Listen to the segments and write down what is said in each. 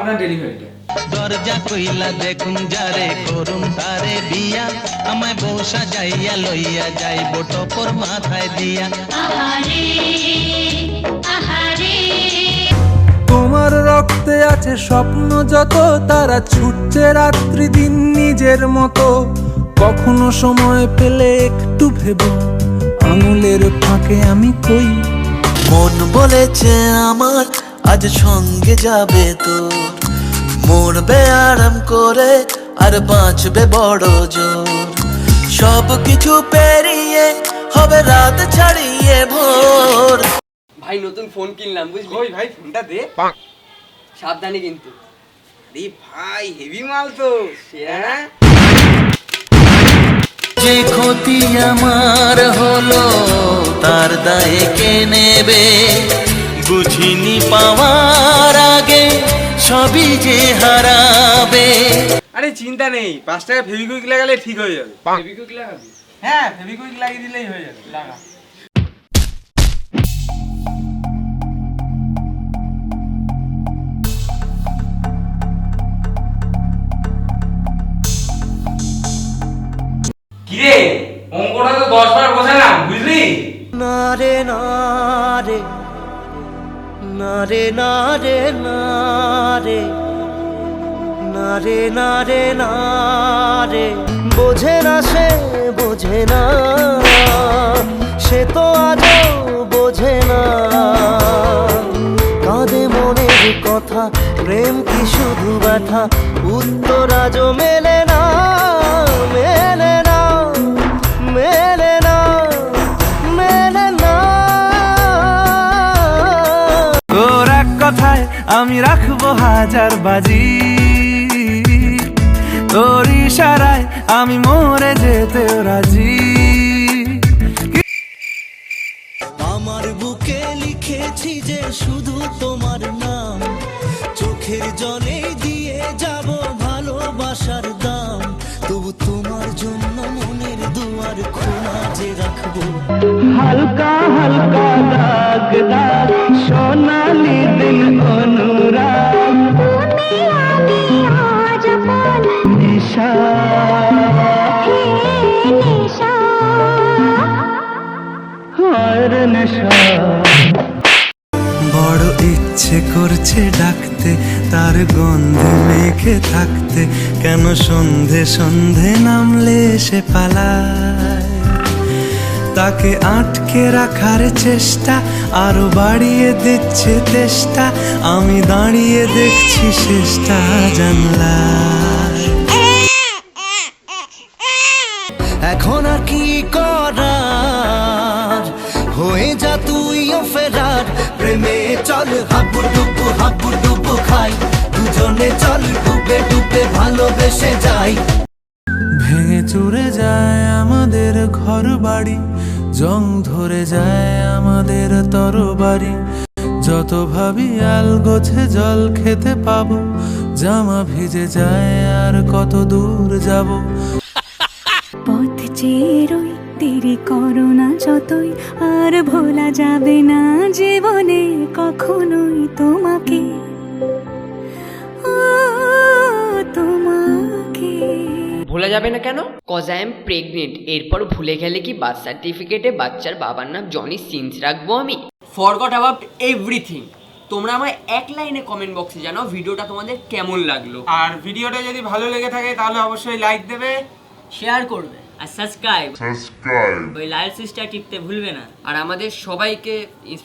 আপনার ডেলিভারিটা। দরজা কইলা দেখুন যারে করুন তারে বিয়া, আমায় বউ সাজাইয়া লইয়া যাইব টপর মাথায় দিয়া। আহারে আহারে তোমার রক্তে আছে স্বপ্ন যত, তারা ছুটছে রাত্রি দিন নিজের মতো। কখনো সময় পেলে একটু ভেবো, আঙুলের ফাঁকে আমি কই। মন বলেছে আমার আজ সঙ্গে যাবে তোর, মরবে আরাম করে আর বাঁচবে বড় জোর। সব কিছু পেরিয়ে হবে রাত ছাড়িয়ে ভোর। ভাই নতুন ফোন কিনলাম বুঝলি? ওই ভাই ফোনটা দে। সাবধানে কিন্তু। আরে ভাই হেভি মাল তো। হ্যাঁ যে ক্ষতি আমার হলো তার দায়ে কে নেবে, বুঝিনি পাওয়ার আগে সবই যে হারাবে। আরে চিন্তা নেই, 5 টাকা ফেভিকুইক লাগালে ঠিক হয়ে যাবে। ফেভিকুইক লাগাবি? হ্যাঁ ফেভিকুইক লাগিয়ে দিলেই হয়ে যাবে। লাগা। কিরে অঙ্কটা তো 10 বার বোঝালাম বুঝলি? না রে না রে না রে না রে না রে না রে না রে না রে। বোঝে না সে বোঝে না, সে তো আজও বোঝে না। কাঁদে মনের কথা, প্রেম কি শুধু ব্যথা, উত্তর আজও মেলে না মেলে না মেলে না মেলে না। তোর এক কথায় আমি রাখবো হাজার বাজি, তোর ইশারায় আমি মরে যেতে রাজি। আমার বুকে লিখেছি যে শুধু তোমার নাম, চোখের জলে দিয়ে যাব ভালোবাসার দাম। তবু তোমার জন্য মনের দুয়ার খোলা যে রাখবো। হালকা হালকা দাগ দাগ সোনালি দিল অনুরাগ, তুমি আমি আজ আপন নিশা হে নিশা আর নেশা। বড় ইচ্ছে করছে ডাকতে, তার গন্ধে মেখে থাকতে। কেন সন্ধে সন্ধে নামলে সে পালায়, তাকে আটকে রাখার চেষ্টা আরো বাড়িয়ে দিচ্ছে তেষ্টা। আমি দাঁড়িয়ে দেখছি শেষটা জানলায়। এখন আর কি করার, হয়ে যা তুইও ফেরার। প্রেমে চল হাবুডুবু খাই, দুজনে চল ডুবে ডুবে ভালোবেসে যাই। ভেঙে চুরে যায় আমাদের ঘর বাড়ি, জং ধরে যায় আমাদের তরবারি। যত ভাবি আল গোছে জল খেতে পাবো, জামা ভিজে যায় আর কত দূর যাব। পথ চেয়ে রই, দেরি করো না যতই, আর ভোলা যাবে না জীবনে কখনোই তোমাকে, ও তোমাকে। ভোলা যাবে না কেন? Cause I am pregnant. এরপর ভুলে গেলে কি বার্থ সার্টিফিকেটে বাচ্চার বাবার নাম জনি সিন্স রাখবো আমি? Forgot about everything. তোমরা আমায় এক লাইনে কমেন্ট বক্সে জানাও ভিডিওটা তোমাদের কেমন লাগলো। আর ভিডিওটা যদি ভালো লেগে থাকে তাহলে অবশ্যই লাইক দেবে, শেয়ার করবে আর সাবস্ক্রাইব ওই লাল সিস্টার টিপতে ভুলবে না। আর আমাদের সবাইকে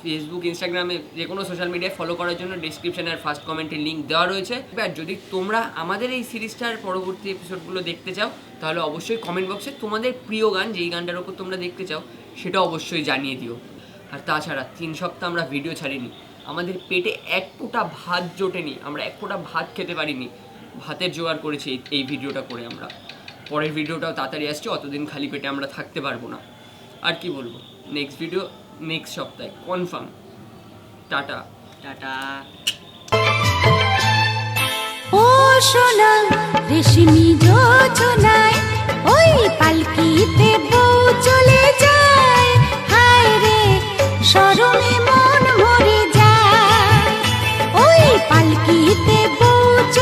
ফেসবুক ইনস্টাগ্রামে যে কোনো সোশ্যাল মিডিয়ায় ফলো করার জন্য ডিসক্রিপশনে আর ফার্স্ট কমেন্টে লিঙ্ক দেওয়া রয়েছে। আর যদি তোমরা আমাদের এই সিরিজটার পরবর্তী এপিসোডগুলো দেখতে চাও তাহলে অবশ্যই কমেন্ট বক্সে তোমাদের প্রিয় গান যেই গানটার ওপর তোমরা দেখতে চাও সেটা অবশ্যই জানিয়ে দিও। আর তাছাড়া 3 সপ্তাহ আমরা ভিডিও ছাড়িনি, আমাদের পেটে এক ফোঁটা ভাত জোটেনি, আমরা এক ফোঁটা ভাত খেতে পারিনি। ভাতের জোগাড় করেছি এই ভিডিওটা করে আমরা। পরের ভিডিওটাও তাড়াতাড়ি আসছে, অতদিন খালি পেটে আমরা থাকতে পারবো না। আর কি বলবো, নেক্সট ভিডিও নেক্সট সপ্তাহে কনফার্ম। Tata tata. ও সোনা রেশমি যোজনায় ওই পালকিতে বউ